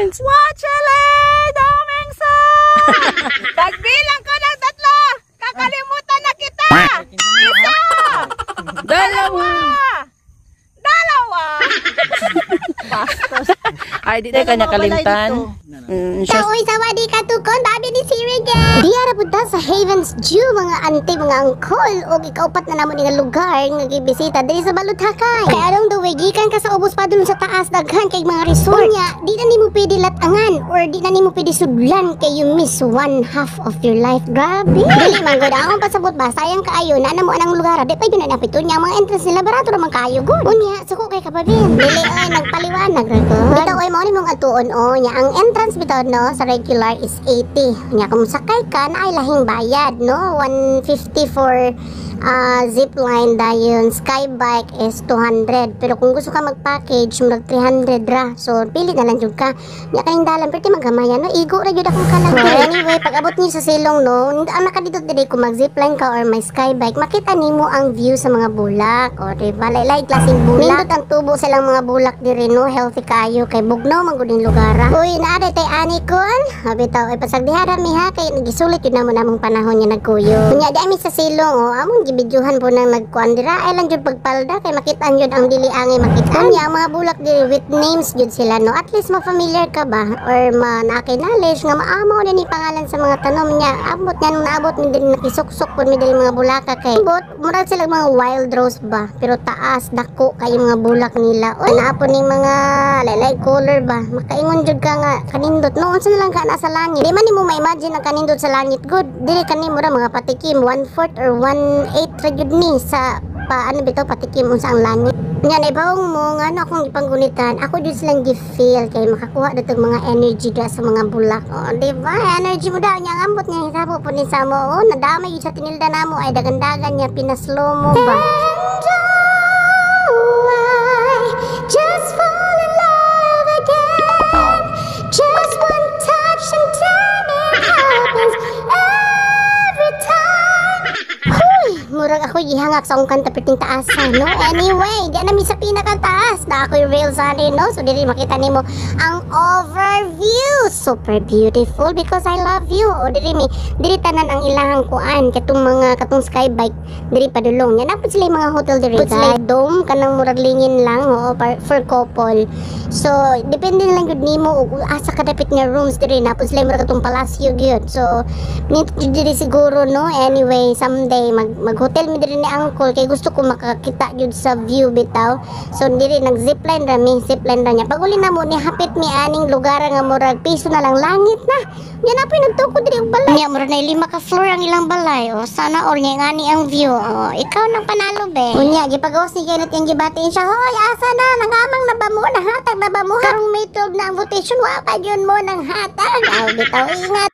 Wachele Domingso! Pagbilang ko ng 3, kakalimutan na kita! 1, 2, 2! Bastos. Ay, di tayo kanya kalimtan. Uy, sawadi ka tukon, babi ni Sirigan. Di ara punta sa Havens Jew, mga auntie, mga angkol, o ikaupat na namon nga lugar nga gibisita diri sa Baluthakay. Kaya arong daw gikan ka sa ubos pa dun sa taas daghan kay mga resort nya, di na nimo pwede latangan or di na nimo pwede sudlan kay you miss 1/2 of your life. Grabe. Dili man gud akong pasabot ba, sayang kaayo na namo anang lugar. Di pa yun na napito niya mga entrance nila barato naman kaayo gud. Unya, suko kay kababin. Dili ay nagpaliwanag ra ko. Bitaw ay mo ni mong atuon o nya ang entrance bitaw no sa regular is 80. Nya kung sakay ka na ay lahing bayad no, 150 for zipline dayon, skybike is 200, pero kung gusto ka mag-package mag 300 ra, so pili na lang jud ka nya kaning dalan perti magamayan no, igo ra jud akong kalang. Anyway, pag abot niyo sa silong no, ang nakadito diri kung mag-zipline ka or may skybike, makita nimo ang view sa mga bulak o diba, laylay klaseng bulak. Nindot ang tubo silang mga bulak diri no, healthy kayo kay bugnaw man gud ning lugar. Uy, naade tay ani kon habitaw ay pasagdihara mi ha kay nagisulit yun namong panahon nya nagkuyo nya di ami sa silong o amon gibidyohan po nang nagkuan dira ay lang jud pagpalda kay makitaan jud ang dili angay makitaan nya mga bulak diri with names jud sila no, at least ma-familiar ka ba or nakay-knowledge nga maamo na ni pangalan sa mga tanom nya. Abot nga nung naabot mi diri nakisuksok pud mi diri mga bulaka kay abot murag sila mga wild rose ba pero taas dako kay mga bulak nila o naapon ning mga laylay color ba, makaingon jud ka nga kanindot no, unsa na lang ka nasa langit. Di man nimo ma-imagine ang kanindot sa langit good dili kanimo ra mga patikim 1/4 or 1/8 ra jud ni sa ano bitaw patikim unsa ang langit nya naibawong mo nga no akong ipangunitan ako jud silang gi-feel kay makakuha datog mga energy da sa mga bulak o diba, energy mo daw nya ambot nya hitabo po ni sa mo o nadamay yun sa tinilda namo ay dagandagan nya pinaslow mo ba. Just fall in love again, just one touch and then it happens every time. Huy, murag ako gihangak sa akong kanta perting taasan no. Anyway, di na mi sa pinakataas na ako'y real sunny no, so dili makita nimo ang overview. Super beautiful because I love you. O diri tanan ang ilahang kuan katong skybike diri padulong nya napud sila mga hotel diri sila dome kanang murag lingin lang o for couple, so depende na lang gud nimo ug asa ka dapit nga rooms diri napud sila murag katong palasyo gyud, so nito diri siguro no. Anyway, someday mag hotel mi diri ni uncle kay gusto ko makakita gyud sa view bitaw, so diri nag zipline ra nya pag uli na mo ni hapit mi aning lugar nga murag piso na lang langit na nya napoy nagtukod diri og balay nya murag na 5 ka floor ang ilang balay o sana all nya ngani ang view. O ikaw nang panalo be unya gipagawas ni Kenneth yang gibatiin siya, hoy asa na nangamang na ba mo nahatag na ba mo karong may 12 na ang votation wa pa yun mo nang hatag. Aw bitaw ingat